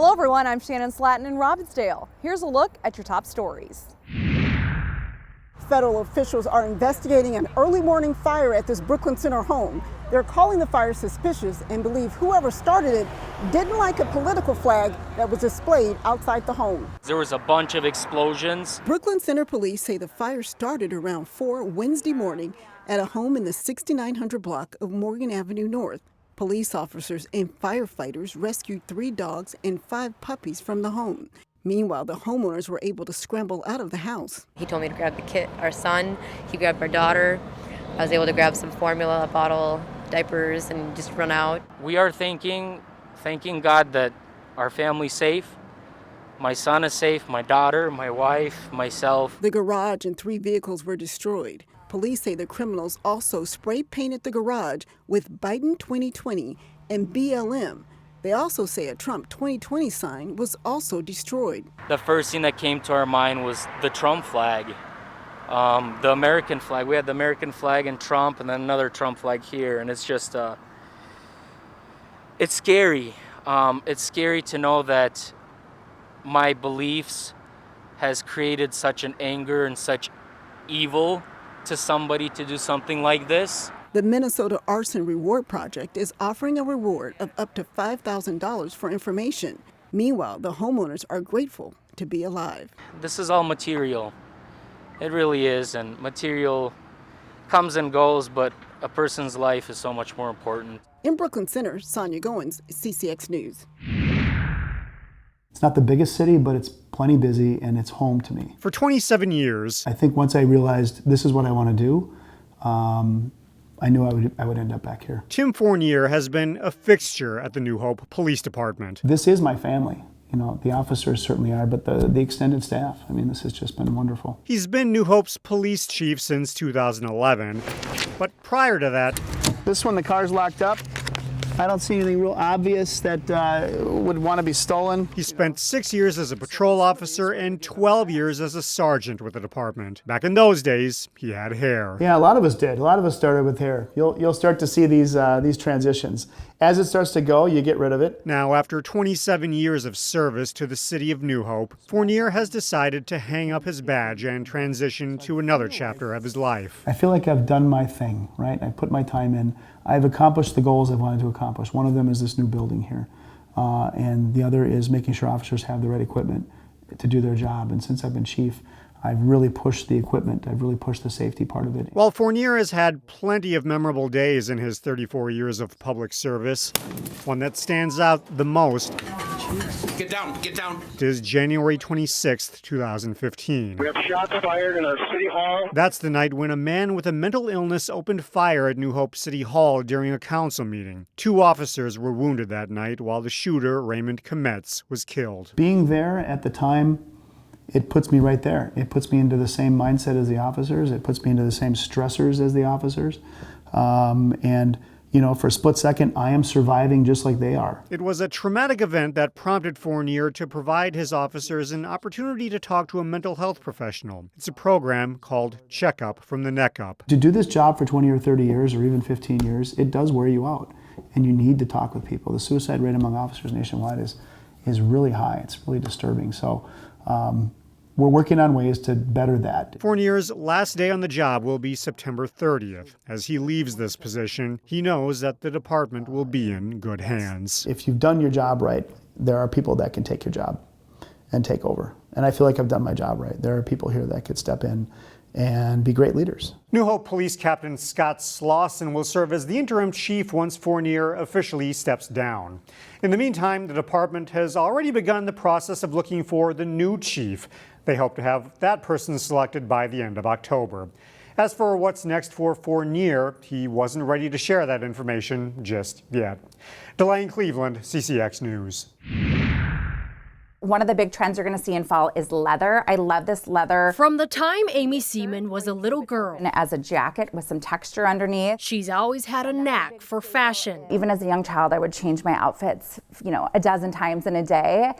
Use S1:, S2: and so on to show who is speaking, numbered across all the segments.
S1: Hello everyone, I'm Shannon Slatton in Robbinsdale. Here's a look at your top stories.
S2: Federal officials are investigating an early morning fire at this Brooklyn Center home. They're calling the fire suspicious and believe whoever started it didn't like a political flag that was displayed outside the home.
S3: There was a bunch of explosions.
S2: Brooklyn Center police say the fire started around 4 Wednesday morning at a home in the 6900 block of Morgan Avenue North. Police officers and firefighters rescued 3 dogs and 5 puppies from the home. Meanwhile, the homeowners were able to scramble out of the house.
S4: He told me to grab the kid, our son. He grabbed our daughter. I was able to grab some formula, a bottle, diapers, and just run out.
S3: We are thanking God that our family's safe. My son is safe, my daughter, my wife, myself.
S2: The garage and 3 vehicles were destroyed. Police say the criminals also spray painted the garage with Biden 2020 and BLM. They also say a Trump 2020 sign was also destroyed.
S3: The first thing that came to our mind was the Trump flag, the American flag. We had the American flag and Trump, and then another Trump flag here, and it's just, it's scary. It's scary to know that my beliefs has created such an anger and such evil to somebody to do something like this.
S2: The Minnesota Arson Reward Project is offering a reward of up to $5,000 for information. Meanwhile, the homeowners are grateful to be alive.
S3: This is all material. It really is, and material comes and goes, but a person's life is so much more important.
S2: In Brooklyn Center, Sonia Goins, CCX News.
S5: It's not the biggest city, but it's plenty busy, and it's home to me.
S6: For 27 years.
S5: I think once I realized this is what I want to do, I knew I would end up back here.
S6: Tim Fournier has been a fixture at the New Hope Police Department.
S5: This is my family. You know, the officers certainly are, but the extended staff. I mean, this has just been wonderful.
S6: He's been New Hope's police chief since 2011, but prior to that...
S7: This one, the car's locked up. I don't see anything real obvious that would want to be stolen.
S6: He spent 6 years as a patrol officer and 12 years as a sergeant with the department. Back in those days, he had hair.
S5: Yeah, a lot of us did. A lot of us started with hair. You'll start to see these transitions. As it starts to go, you get rid of it.
S6: Now, after 27 years of service to the city of New Hope, Fournier has decided to hang up his badge and transition to another chapter of his life.
S5: I feel like I've done my thing, right? I put my time in. I've accomplished the goals I wanted to accomplish. One of them is this new building here. And the other is making sure officers have the right equipment to do their job. And since I've been chief, I've really pushed the equipment. I've really pushed the safety part of it.
S6: While Fournier has had plenty of memorable days in his 34 years of public service, one that stands out the most
S8: Get down.
S6: is January 26th, 2015.
S9: We have shots fired in our city hall.
S6: That's the night when a man with a mental illness opened fire at New Hope City Hall during a council meeting. 2 officers were wounded that night while the shooter, Raymond Kometz, was killed.
S5: Being there at the time, it puts me right there. It puts me into the same mindset as the officers. It puts me into the same stressors as the officers. And, you know, for a split second, I am surviving just like they are.
S6: It was a traumatic event that prompted Fournier to provide his officers an opportunity to talk to a mental health professional. It's a program called Checkup from the Neck Up.
S5: To do this job for 20 or 30 years or even 15 years, it does wear you out. And you need to talk with people. The suicide rate among officers nationwide is really high. It's really disturbing. So we're working on ways to better that.
S6: Fournier's last day on the job will be September 30th. As he leaves this position, he knows that the department will be in good hands.
S5: If you've done your job right, there are people that can take your job and take over. And I feel like I've done my job right. There are people here that could step in and be great leaders.
S6: New Hope Police Captain Scott Slauson will serve as the interim chief once Fournier officially steps down. In the meantime, the department has already begun the process of looking for the new chief. They hope to have that person selected by the end of October. As for what's next for Fournier, he wasn't ready to share that information just yet. Delane Cleveland, CCX News.
S10: One of the big trends you're going to see in fall is leather. I love this leather.
S11: From the time Amy Seaman was a little girl.
S10: As a jacket with some texture underneath.
S11: She's always had a knack for fashion.
S10: Even as a young child, I would change my outfits, a dozen times in a day.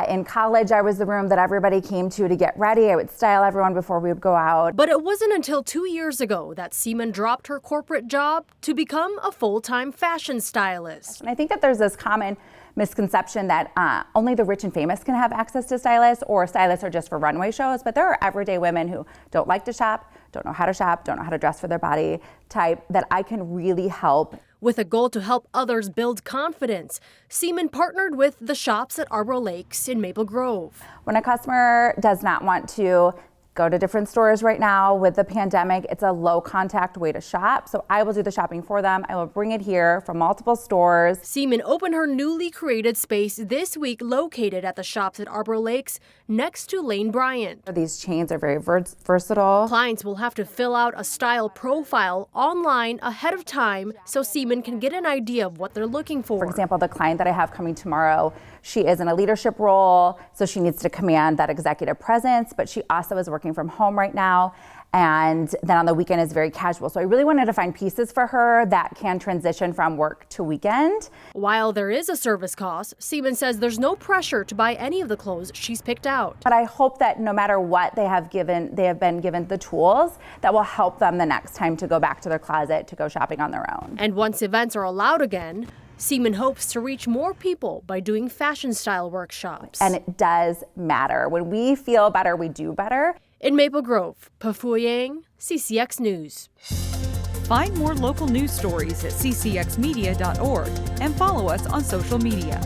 S10: In college, I was the room that everybody came to get ready. I would style everyone before we would go out.
S11: But it wasn't until 2 years ago that Seaman dropped her corporate job to become a full-time fashion stylist.
S10: And I think that there's this common misconception that only the rich and famous can have access to stylists, or stylists are just for runway shows, but there are everyday women who don't like to shop, don't know how to shop, don't know how to dress for their body type, that I can really help.
S11: With a goal to help others build confidence, Seaman partnered with the shops at Arbor Lakes in Maple Grove.
S10: When a customer does not want to go to different stores right now with the pandemic, it's a low contact way to shop. So I will do the shopping for them. I will bring it here from multiple stores.
S11: Seaman opened her newly created space this week, located at the shops at Arbor Lakes next to Lane Bryant.
S10: These chains are very versatile.
S11: Clients will have to fill out a style profile online ahead of time so Seaman can get an idea of what they're looking for.
S10: For example, the client that I have coming tomorrow, she is in a leadership role, so she needs to command that executive presence, but she also is working from home right now, and then on the weekend is very casual. So I really wanted to find pieces for her that can transition from work to weekend.
S11: While there is a service cost, Seaman says there's no pressure to buy any of the clothes she's picked out.
S10: But I hope that no matter what they have been given the tools that will help them the next time to go back to their closet to go shopping on their own.
S11: And once events are allowed again, Seaman hopes to reach more people by doing fashion style workshops.
S10: And it does matter. When we feel better, we do better.
S11: In Maple Grove, Pafu Yang, CCX News.
S1: Find more local news stories at ccxmedia.org and follow us on social media.